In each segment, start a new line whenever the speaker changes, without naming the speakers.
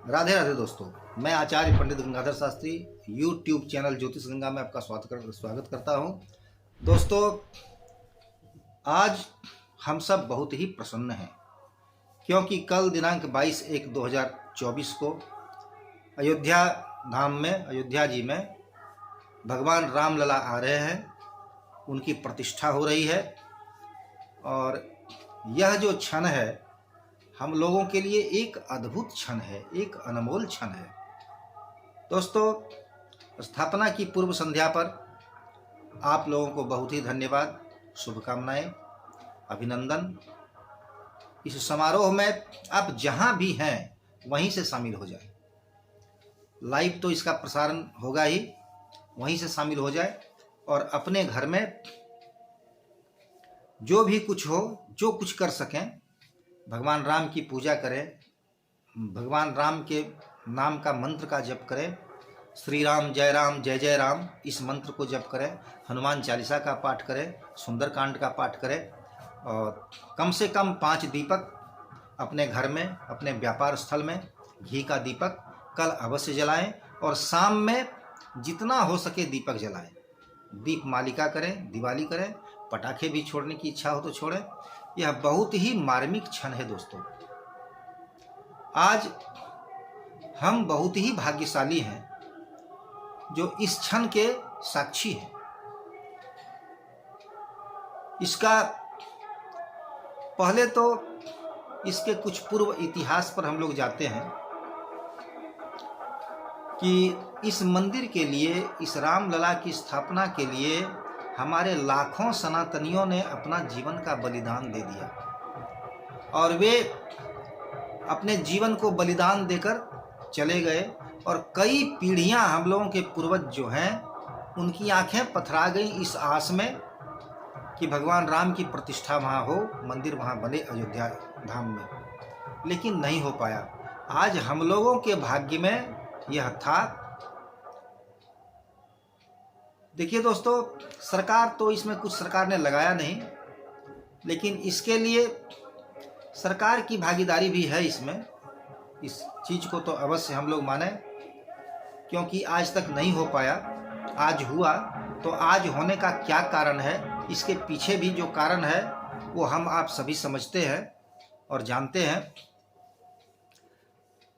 राधे राधे दोस्तों, मैं आचार्य पंडित Gangadhar Shastri YouTube channel ज्योतिष गंगा में आपका स्वागत करता हूं। दोस्तों, आज हम सब बहुत ही प्रसन्न हैं क्योंकि कल दिनांक 22/1/2024 को अयोध्या धाम में, अयोध्या जी में भगवान रामलला आ रहे हैं। उनकी प्रतिष्ठा हो रही है और यह जो क्षण है हम लोगों के लिए एक अद्भुत क्षण है, एक अनमोल क्षण है। दोस्तों, स्थापना की पूर्व संध्या पर आप लोगों को बहुत ही धन्यवाद, शुभकामनाएं, अभिनंदन। इस समारोह में आप जहां भी हैं वहीं से शामिल हो जाए। लाइव तो इसका प्रसारण होगा ही, वहीं से शामिल हो जाए और अपने घर में जो भी कुछ हो, जो कुछ कर सकें, भगवान राम की पूजा करें, भगवान राम के नाम का मंत्र का जप करें, श्री राम जय जय राम इस मंत्र को जप करें, हनुमान चालीसा का पाठ करें, सुंदरकांड का पाठ करें और कम से कम 5 दीपक अपने घर में, अपने व्यापार स्थल में घी का दीपक कल अवश्य जलाएं और शाम में जितना हो सके दीपक जलाएं। दीप मालिका करें, दिवाली करें, पटाखे भी छोड़ने की इच्छा हो तो छोड़ें। यह बहुत ही मार्मिक क्षण है दोस्तों। आज हम बहुत ही भाग्यशाली हैं जो इस क्षण के साक्षी हैं। इसका पहले तो इसके कुछ पूर्व इतिहास पर हम लोग जाते हैं कि इस मंदिर के लिए, इस रामलला की स्थापना के लिए हमारे लाखों सनातनियों ने अपना जीवन का बलिदान दे दिया और वे अपने जीवन को बलिदान देकर चले गए और कई पीढ़ियां हम लोगों के पूर्वज जो हैं उनकी आंखें पथरा गई इस आस में कि भगवान राम की प्रतिष्ठा वहाँ हो, मंदिर वहाँ बने अयोध्या धाम में, लेकिन नहीं हो पाया। आज हम लोगों के भाग्य में यह था। देखिए दोस्तों, सरकार तो इसमें कुछ सरकार ने लगाया नहीं, लेकिन इसके लिए सरकार की भागीदारी भी है इसमें। इस चीज़ को तो अवश्य हम लोग माने क्योंकि आज तक नहीं हो पाया, आज हुआ। तो आज होने का क्या कारण है, इसके पीछे भी जो कारण है वो हम आप सभी समझते हैं और जानते हैं।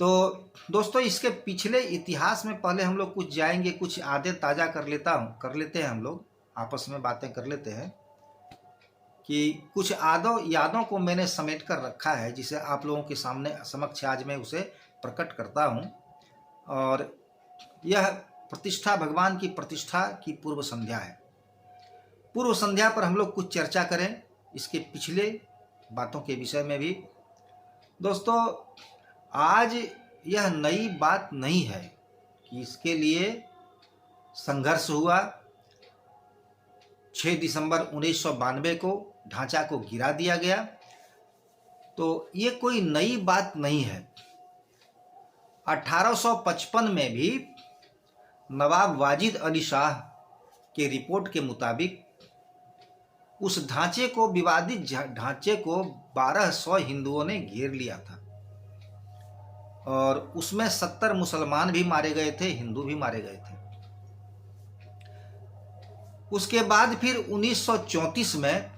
तो दोस्तों, इसके पिछले इतिहास में पहले हम लोग कुछ जाएंगे, कुछ यादें ताज़ा कर लेते हैं, हम लोग आपस में बातें कर लेते हैं कि कुछ यादों को मैंने समेट कर रखा है जिसे आप लोगों के सामने समक्ष आज मैं उसे प्रकट करता हूं। और यह प्रतिष्ठा, भगवान की प्रतिष्ठा की पूर्व संध्या है। पूर्व संध्या पर हम लोग कुछ चर्चा करें इसके पिछले बातों के विषय में भी। दोस्तों, आज यह नई बात नहीं है कि इसके लिए संघर्ष हुआ। 6 दिसंबर 1992 को ढांचा को गिरा दिया गया, तो ये कोई नई बात नहीं है। 1855 में भी नवाब वाजिद अली शाह के रिपोर्ट के मुताबिक उस ढांचे को, विवादित ढांचे को 1200 हिंदुओं ने घेर लिया था और उसमें 70 मुसलमान भी मारे गए थे, हिंदू भी मारे गए थे। उसके बाद फिर 1934 में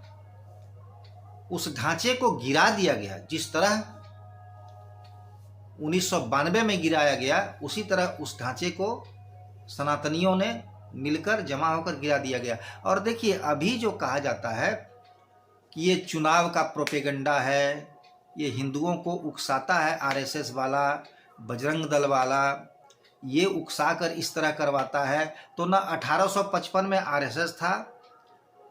उस ढांचे को गिरा दिया गया। जिस तरह 1992 में गिराया गया, उसी तरह उस ढांचे को सनातनियों ने मिलकर जमा होकर गिरा दिया गया। और देखिए, अभी जो कहा जाता है कि ये चुनाव का प्रोपेगेंडा है, ये हिंदुओं को उकसाता है, आरएसएस वाला, बजरंग दल वाला, ये उकसा कर इस तरह करवाता है। तो न 1855 में आरएसएस था,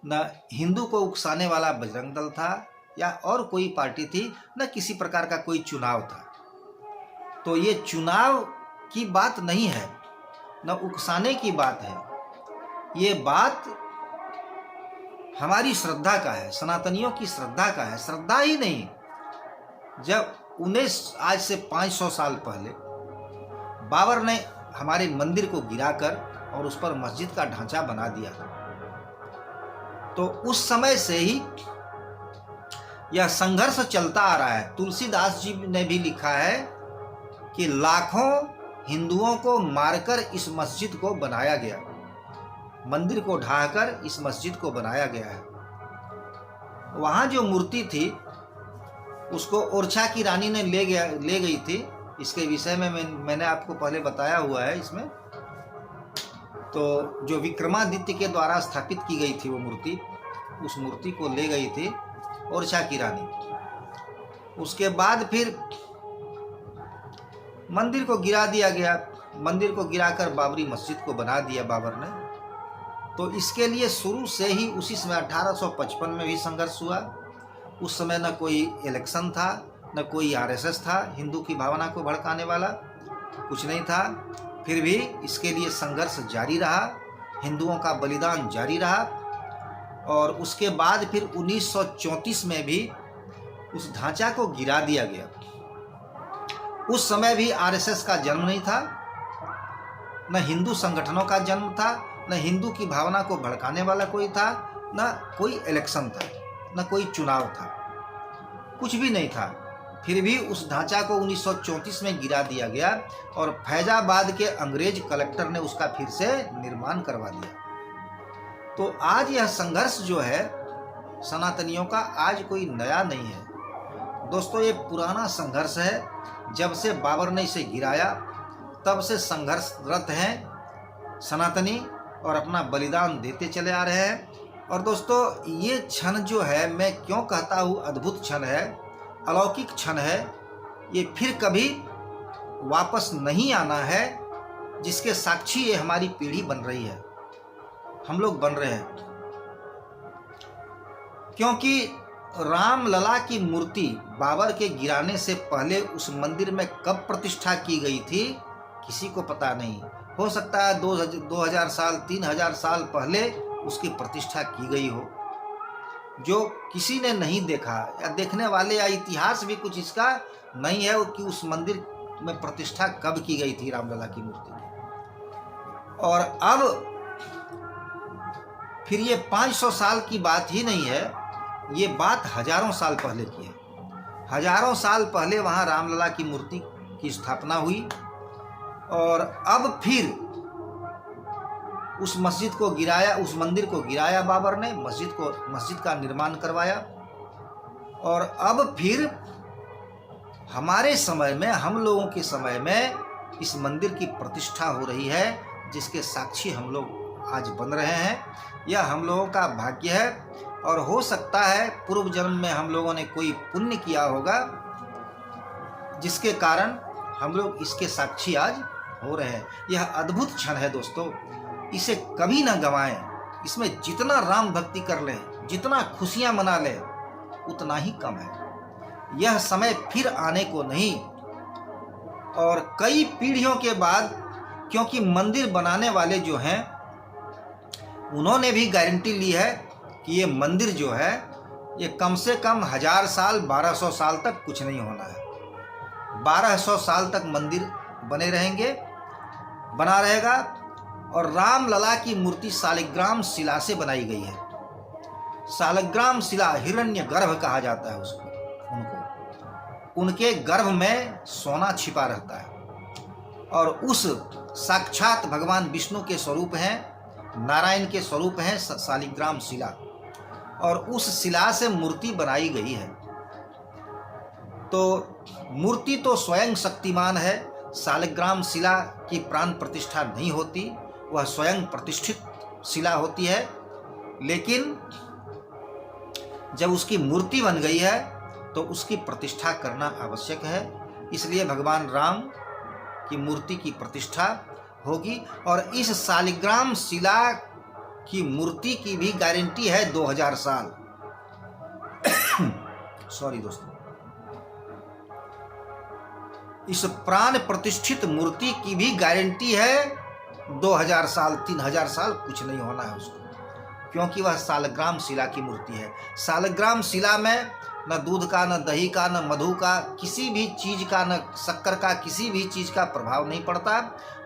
न हिंदू को उकसाने वाला बजरंग दल था या और कोई पार्टी थी, न किसी प्रकार का कोई चुनाव था। तो ये चुनाव की बात नहीं है, न उकसाने की बात है। ये बात हमारी श्रद्धा का है, सनातनियों की श्रद्धा का है। श्रद्धा ही नहीं, जब आज से 500 साल पहले बाबर ने हमारे मंदिर को गिराकर और उस पर मस्जिद का ढांचा बना दिया, तो उस समय से ही यह संघर्ष चलता आ रहा है। तुलसीदास जी ने भी लिखा है कि लाखों हिंदुओं को मारकर इस मस्जिद को बनाया गया, मंदिर को ढाकर इस मस्जिद को बनाया गया है। वहाँ जो मूर्ति थी उसको ओरछा की रानी ने ले गई थी। इसके विषय में मैंने आपको पहले बताया हुआ है इसमें। तो जो विक्रमादित्य के द्वारा स्थापित की गई थी वो मूर्ति, उस मूर्ति को ले गई थी ओरछा की रानी। उसके बाद फिर मंदिर को गिरा दिया गया। मंदिर को गिराकर बाबरी मस्जिद को बना दिया बाबर ने। तो इसके लिए शुरू से ही उसी समय 1855 में भी संघर्ष हुआ। उस समय न कोई इलेक्शन था, न कोई आरएसएस था, हिंदू की भावना को भड़काने वाला कुछ नहीं था। फिर भी इसके लिए संघर्ष जारी रहा, हिंदुओं का बलिदान जारी रहा। और उसके बाद फिर 1934 में भी उस ढांचा को गिरा दिया गया। उस समय भी आरएसएस का जन्म नहीं था, न हिंदू संगठनों का जन्म था, न हिंदू की भावना को भड़काने वाला कोई था, न कोई इलेक्शन था, न कोई चुनाव था, कुछ भी नहीं था। फिर भी उस ढांचा को 1934 में गिरा दिया गया और फैजाबाद के अंग्रेज कलेक्टर ने उसका फिर से निर्माण करवा दिया। तो आज यह संघर्ष जो है सनातनियों का आज कोई नया नहीं है दोस्तों, ये पुराना संघर्ष है। जब से बाबर ने इसे गिराया तब से संघर्षरत हैं सनातनी और अपना बलिदान देते चले आ रहे हैं। और दोस्तों ये क्षण जो है, मैं क्यों कहता हूँ अद्भुत क्षण है, अलौकिक क्षण है, ये फिर कभी वापस नहीं आना है, जिसके साक्षी ये हमारी पीढ़ी बन रही है, हम लोग बन रहे हैं। क्योंकि रामलला की मूर्ति बाबर के गिराने से पहले उस मंदिर में कब प्रतिष्ठा की गई थी किसी को पता नहीं। हो सकता है 2000 साल 3000 साल पहले उसकी प्रतिष्ठा की गई हो, जो किसी ने नहीं देखा या देखने वाले, या इतिहास भी कुछ इसका नहीं है कि उस मंदिर में प्रतिष्ठा कब की गई थी रामलला की मूर्ति की। और अब फिर ये 500 साल की बात ही नहीं है, ये बात हजारों साल पहले की है। हजारों साल पहले वहाँ रामलला की मूर्ति की स्थापना हुई और अब फिर उस मस्जिद को गिराया, उस मंदिर को गिराया बाबर ने, मस्जिद का निर्माण करवाया। और अब फिर हमारे समय में, हम लोगों के समय में इस मंदिर की प्रतिष्ठा हो रही है, जिसके साक्षी हम लोग आज बन रहे हैं। यह हम लोगों का भाग्य है और हो सकता है पूर्व जन्म में हम लोगों ने कोई पुण्य किया होगा, जिसके कारण हम लोग इसके साक्षी आज हो रहे हैं। यह अद्भुत क्षण है दोस्तों, इसे कभी ना गंवाएं। इसमें जितना राम भक्ति कर लें, जितना खुशियां मना लें, उतना ही कम है। यह समय फिर आने को नहीं। और कई पीढ़ियों के बाद, क्योंकि मंदिर बनाने वाले जो हैं उन्होंने भी गारंटी ली है कि ये मंदिर जो है ये कम से कम 1000 साल 1200 साल तक कुछ नहीं होना है। 1200 साल तक मंदिर बने रहेंगे, बना रहेगा। और रामलला की मूर्ति शालिग्राम शिला से बनाई गई है। शालिग्राम शिला, हिरण्य गर्भ कहा जाता है उसको, उनको, उनके गर्भ में सोना छिपा रहता है। और उस साक्षात भगवान विष्णु के स्वरूप हैं, नारायण के स्वरूप हैं शालिग्राम शिला, और उस शिला से मूर्ति बनाई गई है। तो मूर्ति तो स्वयं शक्तिमान है, शालिग्राम शिला की प्राण प्रतिष्ठा नहीं होती, वह स्वयं प्रतिष्ठित शिला होती है। लेकिन जब उसकी मूर्ति बन गई है तो उसकी प्रतिष्ठा करना आवश्यक है। इसलिए भगवान राम की मूर्ति की प्रतिष्ठा होगी। और इस शालिग्राम शिला की मूर्ति की भी गारंटी है 2000 साल। सॉरी दोस्तों, इस प्राण प्रतिष्ठित मूर्ति की भी गारंटी है 2000 साल 3000 साल कुछ नहीं होना है उसको, क्योंकि वह शालिग्राम शिला की मूर्ति है। शालिग्राम शिला में न दूध का, न दही का, न मधु का, किसी भी चीज़ का, न शक्कर का, किसी भी चीज़ का प्रभाव नहीं पड़ता।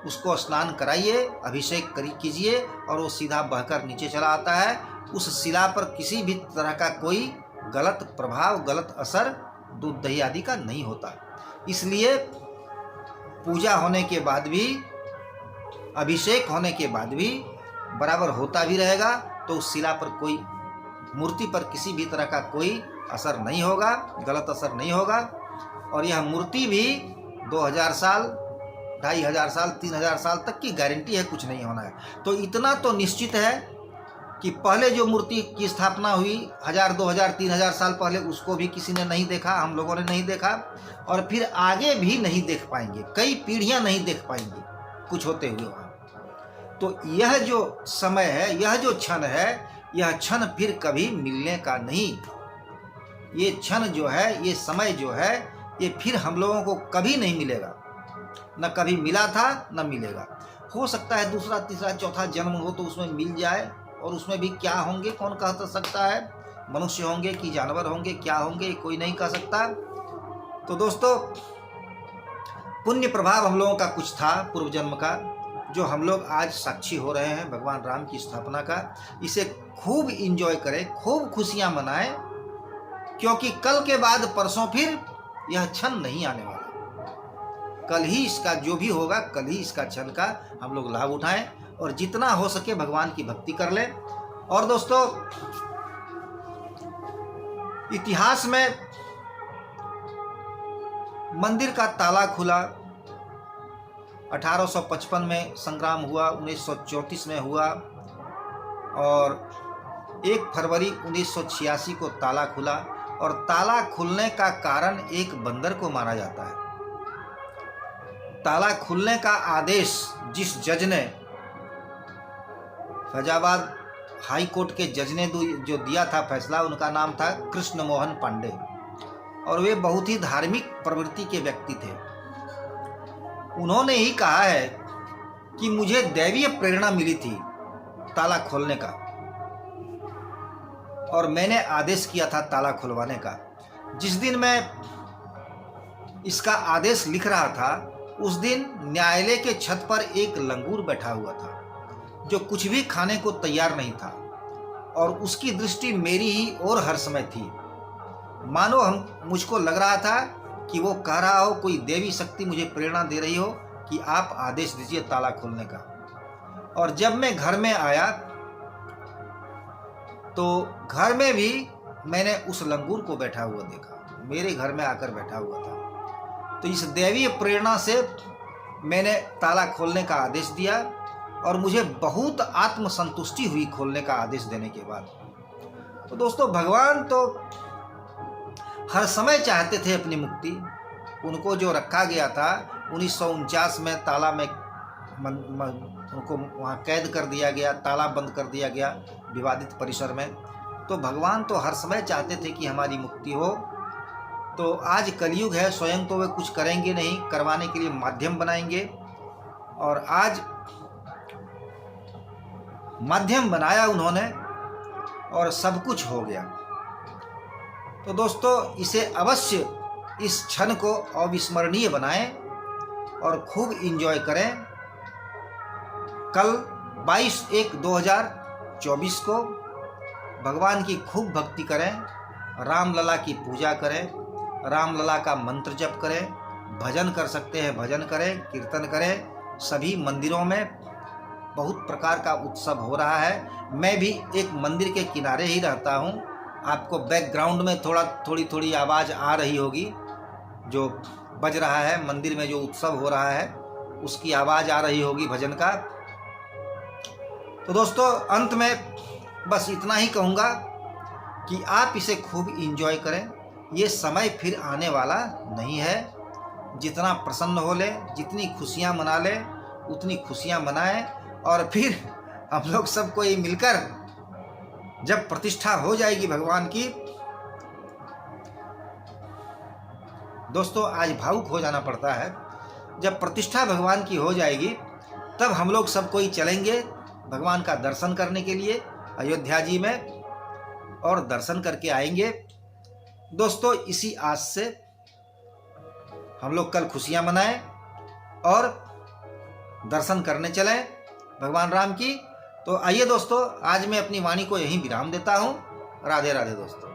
उसको स्नान कराइए, अभिषेक कीजिए और वो सीधा बहकर नीचे चला आता है। उस शिला पर किसी भी तरह का कोई गलत प्रभाव, गलत असर दूध दही आदि का नहीं होता। इसलिए पूजा होने के बाद भी, अभिषेक होने के बाद भी बराबर होता भी रहेगा, तो उस शिला पर कोई, मूर्ति पर किसी भी तरह का कोई असर नहीं होगा, गलत असर नहीं होगा। और यह मूर्ति भी 2000 साल, 2500 साल, 3000 साल तक की गारंटी है, कुछ नहीं होना है। तो इतना तो निश्चित है कि पहले जो मूर्ति की स्थापना हुई 1000, 2000, 3000 साल पहले, उसको भी किसी ने नहीं देखा, हम लोगों ने नहीं देखा, और फिर आगे भी नहीं देख पाएंगे, कई पीढ़ियां नहीं देख पाएंगी कुछ होते हुए वहाँ। तो यह जो समय है, यह जो क्षण है, यह क्षण फिर कभी मिलने का नहीं। ये क्षण जो है, ये समय जो है, ये फिर हम लोगों को कभी नहीं मिलेगा, न कभी मिला था न मिलेगा। हो सकता है दूसरा, तीसरा, चौथा जन्म हो तो उसमें मिल जाए, और उसमें भी क्या होंगे कौन कह सकता है, मनुष्य होंगे कि जानवर होंगे, क्या होंगे कोई नहीं कह सकता। तो दोस्तों, पुण्य प्रभाव हम लोगों का कुछ था पूर्व जन्म का, जो हम लोग आज साक्षी हो रहे हैं भगवान राम की स्थापना का। इसे खूब इंजॉय करें, खूब खुशियां मनाएं, क्योंकि कल के बाद परसों फिर यह क्षण नहीं आने वाला। कल ही इसका जो भी होगा, कल ही इसका क्षण का हम लोग लाभ उठाएं, और जितना हो सके भगवान की भक्ति कर लें। और दोस्तों, इतिहास में मंदिर का ताला खुला, 1855 में संग्राम हुआ, 1934 में हुआ, और 1 फरवरी 1986 को ताला खुला। और ताला खुलने का कारण एक बंदर को माना जाता है। ताला खुलने का आदेश जिस जज ने, फैजाबाद हाई कोर्ट के जज ने जो दिया था फैसला, उनका नाम था कृष्ण मोहन पांडे, और वे बहुत ही धार्मिक प्रवृत्ति के व्यक्ति थे। उन्होंने ही कहा है कि मुझे दैवीय प्रेरणा मिली थी ताला खोलने का, और मैंने आदेश किया था ताला खुलवाने का। जिस दिन मैं इसका आदेश लिख रहा था, उस दिन न्यायालय के छत पर एक लंगूर बैठा हुआ था, जो कुछ भी खाने को तैयार नहीं था, और उसकी दृष्टि मेरी ही ओर हर समय थी। मानो मुझको लग रहा था कि वो कह रहा हो, कोई देवी शक्ति मुझे प्रेरणा दे रही हो कि आप आदेश दीजिए ताला खोलने का। और जब मैं घर में आया, तो घर में भी मैंने उस लंगूर को बैठा हुआ देखा, मेरे घर में आकर बैठा हुआ था। तो इस दैवीय प्रेरणा से मैंने ताला खोलने का आदेश दिया, और मुझे बहुत आत्मसंतुष्टि हुई खोलने का आदेश देने के बाद। तो दोस्तों, भगवान तो हर समय चाहते थे अपनी मुक्ति। उनको जो रखा गया था 1949 में, ताला में उनको वहाँ कैद कर दिया गया, ताला बंद कर दिया गया विवादित परिसर में। तो भगवान तो हर समय चाहते थे कि हमारी मुक्ति हो। तो आज कलयुग है, स्वयं तो वे कुछ करेंगे नहीं, करवाने के लिए माध्यम बनाएंगे, और आज माध्यम बनाया उन्होंने, और सब कुछ हो गया। तो दोस्तों, इसे अवश्य, इस क्षण को अविस्मरणीय बनाएं और खूब इंजॉय करें। कल 22/1/2024 को भगवान की खूब भक्ति करें, रामलला की पूजा करें, रामलला का मंत्र जप करें, भजन कर सकते हैं भजन करें, कीर्तन करें। सभी मंदिरों में बहुत प्रकार का उत्सव हो रहा है। मैं भी एक मंदिर के किनारे ही रहता हूँ। आपको बैकग्राउंड में थोड़ी आवाज़ आ रही होगी, जो बज रहा है मंदिर में, जो उत्सव हो रहा है उसकी आवाज़ आ रही होगी भजन का। तो दोस्तों, अंत में बस इतना ही कहूँगा कि आप इसे खूब इंजॉय करें। ये समय फिर आने वाला नहीं है। जितना प्रसन्न हो ले, जितनी खुशियाँ मना ले, उतनी खुशियाँ मनाएं, और फिर हम लोग सब कोई मिलकर जब प्रतिष्ठा हो जाएगी भगवान की। दोस्तों, आज भावुक हो जाना पड़ता है। जब प्रतिष्ठा भगवान की हो जाएगी, तब हम लोग सब कोई चलेंगे भगवान का दर्शन करने के लिए अयोध्या जी में, और दर्शन करके आएंगे। दोस्तों, इसी आस से हम लोग कल खुशियां मनाएं और दर्शन करने चलें भगवान राम की। तो आइए दोस्तों, आज मैं अपनी वाणी को यहीं विराम देता हूं। राधे राधे दोस्तों।